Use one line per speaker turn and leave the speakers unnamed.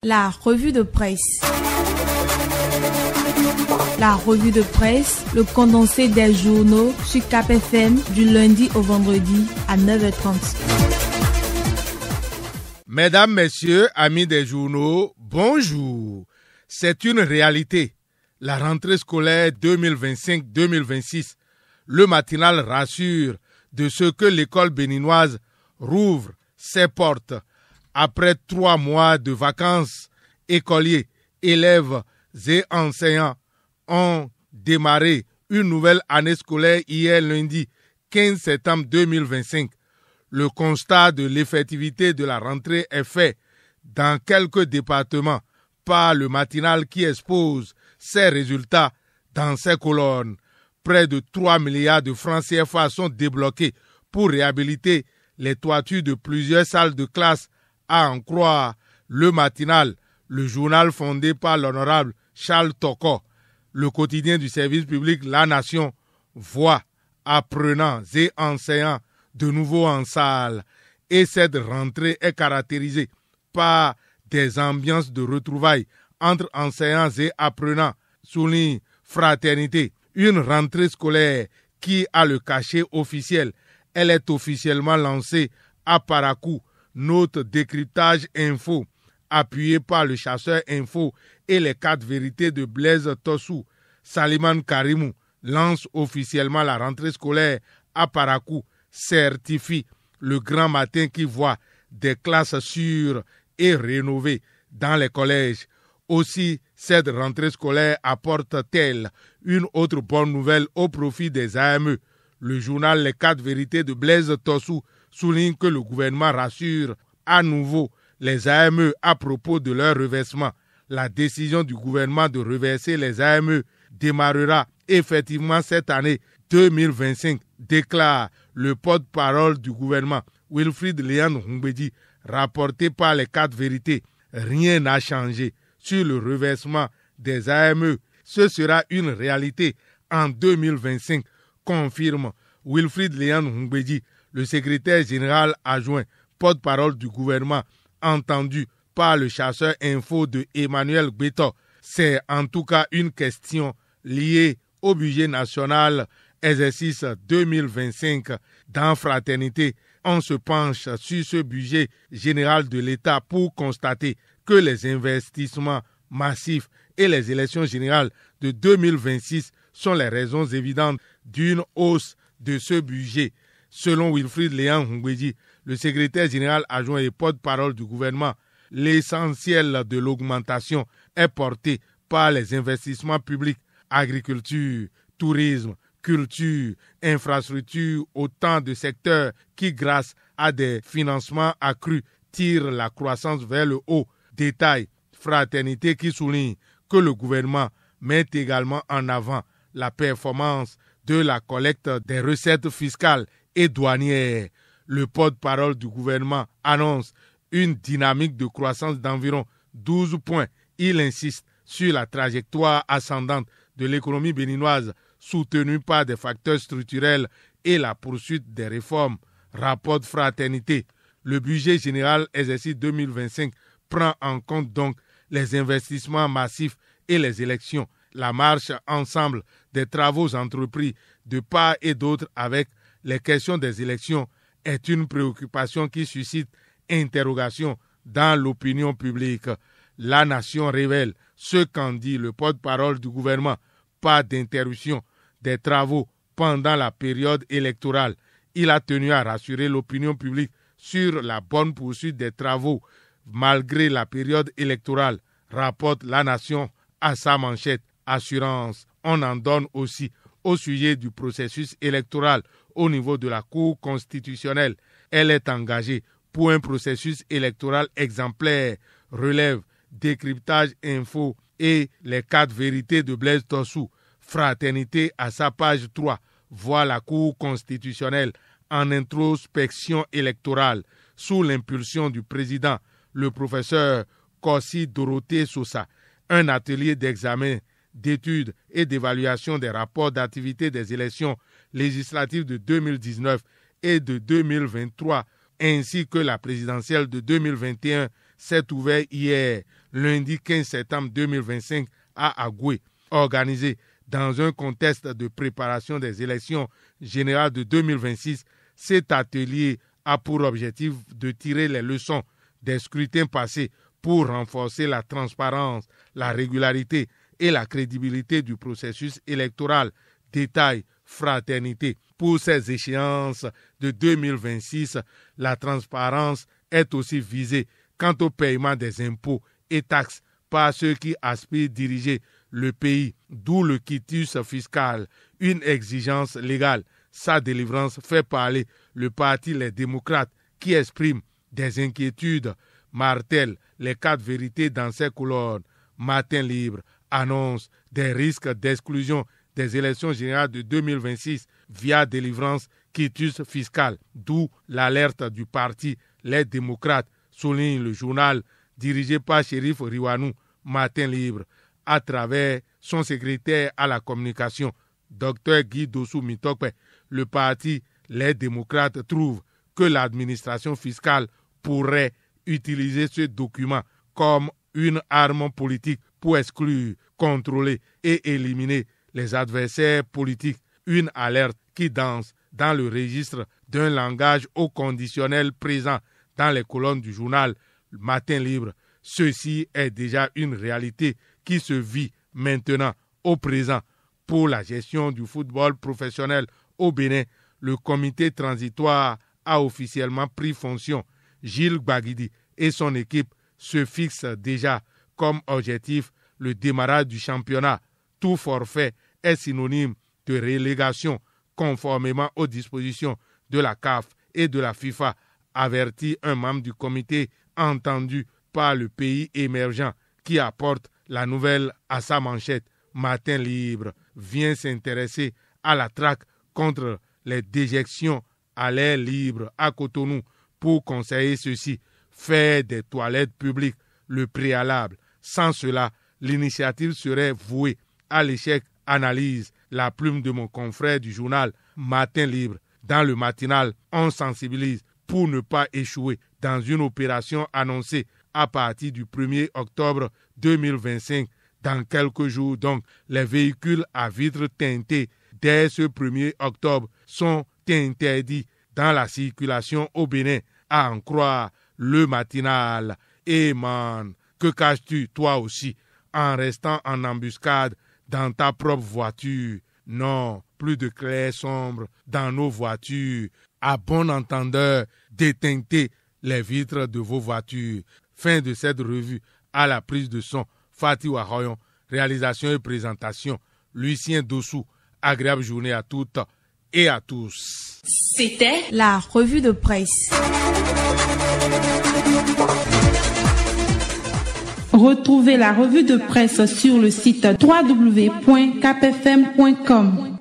La revue de presse. La revue de presse, le condensé des journaux sur Cap FM du lundi au vendredi à 9h30.
Mesdames, Messieurs, amis des journaux, bonjour. C'est une réalité. La rentrée scolaire 2025-2026, le matinal rassure de ce que l'école béninoise rouvre ses portes. Après 3 mois de vacances, écoliers, élèves et enseignants ont démarré une nouvelle année scolaire hier lundi 15 septembre 2025. Le constat de l'effectivité de la rentrée est fait dans quelques départements par le matinal qui expose ses résultats dans ses colonnes. Près de 3 milliards de francs CFA sont débloqués pour réhabiliter les toitures de plusieurs salles de classe, à en croire le matinal, le journal fondé par l'honorable Charles Toko. Le quotidien du service public La Nation voit apprenants et enseignants de nouveau en salle. Et cette rentrée est caractérisée par des ambiances de retrouvailles entre enseignants et apprenants, souligne Fraternité. Une rentrée scolaire qui a le cachet officiel. Elle est officiellement lancée à Parakou. Note décryptage info, appuyé par le chasseur info et les 4 vérités de Blaise Tossou. Saliman Karimou lance officiellement la rentrée scolaire à Parakou, certifie le grand matin qui voit des classes sûres et rénovées dans les collèges. Aussi, cette rentrée scolaire apporte-t-elle une autre bonne nouvelle au profit des AME. Le journal Les 4 vérités de Blaise Tossou souligne que le gouvernement rassure à nouveau les AME à propos de leur reversement. La décision du gouvernement de reverser les AME démarrera effectivement cette année 2025, déclare le porte-parole du gouvernement, Wilfried Léon Humbedi, rapporté par les 4 vérités. Rien n'a changé sur le reversement des AME. Ce sera une réalité en 2025, confirme Wilfried Léon Humbedi, le secrétaire général adjoint, porte-parole du gouvernement, entendu par le chasseur info de Emmanuel Beto. C'est en tout cas une question liée au budget national exercice 2025. Dans Fraternité, on se penche sur ce budget général de l'État pour constater que les investissements massifs et les élections générales de 2026 sont les raisons évidentes d'une hausse de ce budget. Selon Wilfried Léon Humbedi, le secrétaire général adjoint et porte-parole du gouvernement, l'essentiel de l'augmentation est porté par les investissements publics, agriculture, tourisme, culture, infrastructure, autant de secteurs qui, grâce à des financements accrus, tirent la croissance vers le haut. Détail, Fraternité qui souligne que le gouvernement met également en avant la performance de la collecte des recettes fiscales et douanières. Le porte-parole du gouvernement annonce une dynamique de croissance d'environ 12 points. Il insiste sur la trajectoire ascendante de l'économie béninoise, soutenue par des facteurs structurels et la poursuite des réformes. Rapporte Fraternité. Le budget général exercice 2025 prend en compte donc les investissements massifs et les élections. La marche ensemble des travaux entrepris de part et d'autre avec les questions des élections est une préoccupation qui suscite interrogation dans l'opinion publique. La Nation révèle ce qu'en dit le porte-parole du gouvernement. Pas d'interruption des travaux pendant la période électorale. Il a tenu à rassurer l'opinion publique sur la bonne poursuite des travaux malgré la période électorale, rapporte La Nation à sa manchette. Assurance, on en donne aussi au sujet du processus électoral au niveau de la Cour constitutionnelle. Elle est engagée pour un processus électoral exemplaire, relève décryptage info et les 4 vérités de Blaise Tossou. Fraternité à sa page 3 voit la Cour constitutionnelle en introspection électorale sous l'impulsion du président, le professeur Kossi Dorothée Sosa. Un atelier d'examen, d'études et d'évaluation des rapports d'activité des élections législatives de 2019 et de 2023, ainsi que la présidentielle de 2021, s'est ouvert hier. lundi 15 septembre 2025 à Agoué, organisé dans un contexte de préparation des élections générales de 2026. Cet atelier a pour objectif de tirer les leçons des scrutins passés pour renforcer la transparence, la régularité et la crédibilité du processus électoral. Détail, fraternité. Pour ces échéances de 2026, la transparence est aussi visée quant au paiement des impôts et taxes par ceux qui aspirent diriger le pays, d'où le quitus fiscal, une exigence légale. Sa délivrance fait parler le parti Les Démocrates qui exprime des inquiétudes, martèle les 4 vérités dans ses colonnes. Matin Libre annonce des risques d'exclusion des élections générales de 2026 via délivrance quitus fiscal, d'où l'alerte du parti Les Démocrates, souligne le journal dirigé par Chérif Riwanou. Matin Libre, à travers son secrétaire à la communication, Dr Guy Dossou Mitokpe. Le parti Les Démocrates trouve que l'administration fiscale pourrait utiliser ce document comme une arme politique pour exclure, contrôler et éliminer les adversaires politiques. Une alerte qui danse dans le registre d'un langage au conditionnel présent dans les colonnes du journal Matin Libre. Ceci est déjà une réalité qui se vit maintenant au présent. Pour la gestion du football professionnel au Bénin, le comité transitoire a officiellement pris fonction. Gilles Baguidi et son équipe se fixent déjà comme objectif le démarrage du championnat. Tout forfait est synonyme de relégation conformément aux dispositions de la CAF et de la FIFA, avertit un membre du comité entendu par le pays émergent qui apporte la nouvelle à sa manchette. Matin Libre vient s'intéresser à la traque contre les déjections à l'air libre à Cotonou pour conseiller ceux-ci. Faire des toilettes publiques le préalable. Sans cela, l'initiative serait vouée à l'échec, analyse la plume de mon confrère du journal Matin Libre. Dans le matinal, on sensibilise pour ne pas échouer dans une opération annoncée à partir du 1er octobre 2025. Dans quelques jours, donc, les véhicules à vitres teintées dès ce 1er octobre sont interdits dans la circulation au Bénin, à en croire le matinal. Et man, que caches-tu toi aussi en restant en embuscade dans ta propre voiture? Non, plus de clair sombre dans nos voitures. À bon entendeur, déteignez les vitres de vos voitures. Fin de cette revue. À la prise de son, Fatih Wahoyon. Réalisation et présentation, Lucien Dossou. Agréable journée à toutes et à tous.
C'était la revue de presse.
Retrouvez la revue de presse sur le site www.kpfm.com.